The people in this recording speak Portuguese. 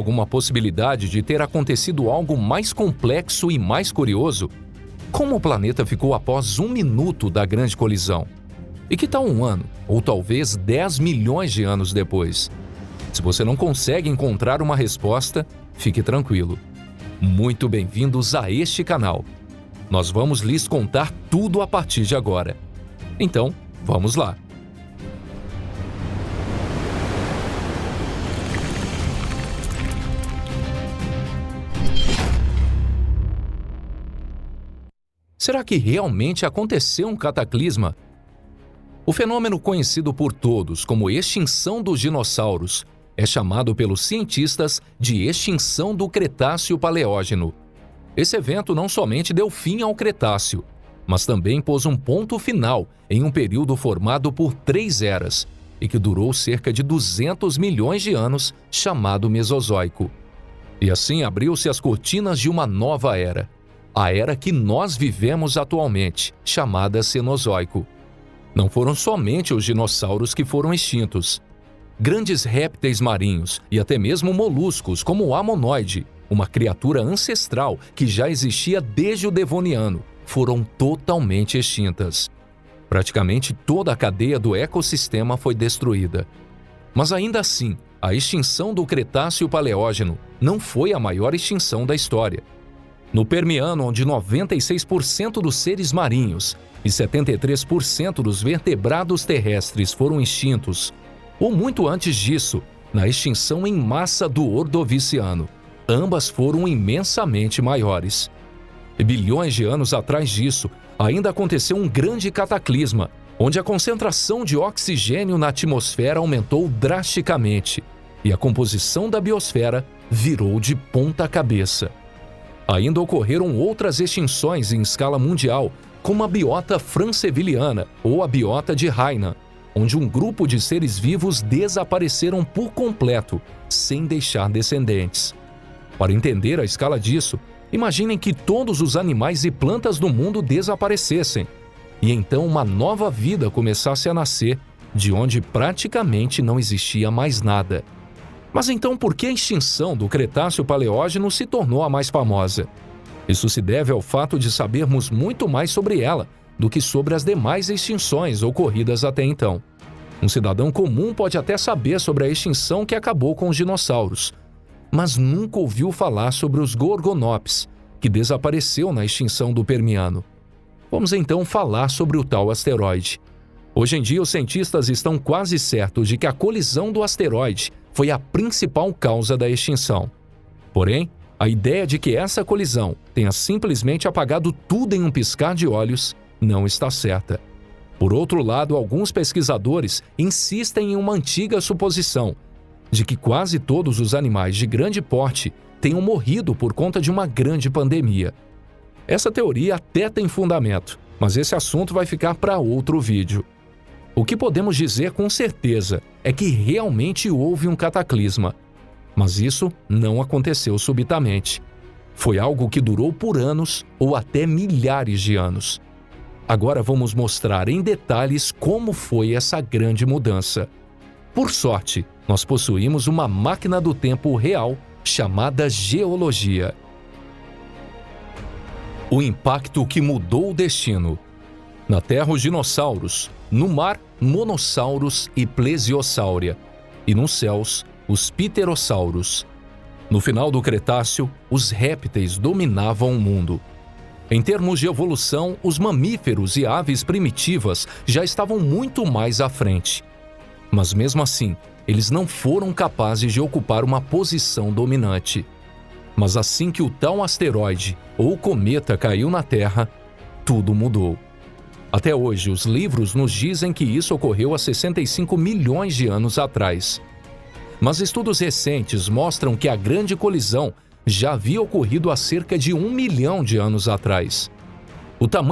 alguma possibilidade de ter acontecido algo mais complexo e mais curioso? Como o planeta ficou após 1 minuto da grande colisão? E que tal 1 ano, ou talvez 10 milhões de anos depois? Se você não consegue encontrar uma resposta, fique tranquilo. Muito bem-vindos a este canal. Nós vamos lhes contar tudo a partir de agora. Então, vamos lá! Será que realmente aconteceu um cataclisma? O fenômeno conhecido por todos como extinção dos dinossauros é chamado pelos cientistas de extinção do Cretáceo-Paleógeno. Esse evento não somente deu fim ao Cretáceo, mas também pôs um ponto final em um período formado por 3 eras e que durou cerca de 200 milhões de anos, chamado Mesozoico. E assim abriu-se as cortinas de uma nova era, a era que nós vivemos atualmente, chamada Cenozoico. Não foram somente os dinossauros que foram extintos. Grandes répteis marinhos e até mesmo moluscos como o amonoide, uma criatura ancestral que já existia desde o Devoniano, foram totalmente extintas. Praticamente toda a cadeia do ecossistema foi destruída. Mas ainda assim, a extinção do Cretáceo-Paleógeno não foi a maior extinção da história. No Permiano, onde 96% dos seres marinhos e 73% dos vertebrados terrestres foram extintos, ou muito antes disso, na extinção em massa do Ordoviciano, ambas foram imensamente maiores. E bilhões de anos atrás disso, ainda aconteceu um grande cataclisma, onde a concentração de oxigênio na atmosfera aumentou drasticamente e a composição da biosfera virou de ponta cabeça. Ainda ocorreram outras extinções em escala mundial, como a biota franceviliana ou a biota de Hainan, onde um grupo de seres vivos desapareceram por completo, sem deixar descendentes. Para entender a escala disso, imaginem que todos os animais e plantas do mundo desaparecessem, e então uma nova vida começasse a nascer, de onde praticamente não existia mais nada. Mas então por que a extinção do Cretáceo-Paleógeno se tornou a mais famosa? Isso se deve ao fato de sabermos muito mais sobre ela do que sobre as demais extinções ocorridas até então. Um cidadão comum pode até saber sobre a extinção que acabou com os dinossauros, mas nunca ouviu falar sobre os Gorgonops, que desapareceu na extinção do Permiano. Vamos então falar sobre o tal asteroide. Hoje em dia, os cientistas estão quase certos de que a colisão do asteroide foi a principal causa da extinção. Porém, a ideia de que essa colisão tenha simplesmente apagado tudo em um piscar de olhos não está certa. Por outro lado, alguns pesquisadores insistem em uma antiga suposição de que quase todos os animais de grande porte tenham morrido por conta de uma grande pandemia. Essa teoria até tem fundamento, mas esse assunto vai ficar para outro vídeo. O que podemos dizer com certeza é que realmente houve um cataclisma. Mas isso não aconteceu subitamente. Foi algo que durou por anos ou até milhares de anos. Agora vamos mostrar em detalhes como foi essa grande mudança. Por sorte, nós possuímos uma máquina do tempo real chamada geologia. O impacto que mudou o destino. Na Terra, os dinossauros. No mar, monossauros e plesiosáurea. E nos céus, os pterossauros. No final do Cretáceo, os répteis dominavam o mundo. Em termos de evolução, os mamíferos e aves primitivas já estavam muito mais à frente. Mas mesmo assim, eles não foram capazes de ocupar uma posição dominante. Mas assim que o tal asteroide ou cometa caiu na Terra, tudo mudou. Até hoje, os livros nos dizem que isso ocorreu há 65 milhões de anos atrás. Mas estudos recentes mostram que a grande colisão já havia ocorrido há cerca de 1 milhão de anos atrás. O tamanho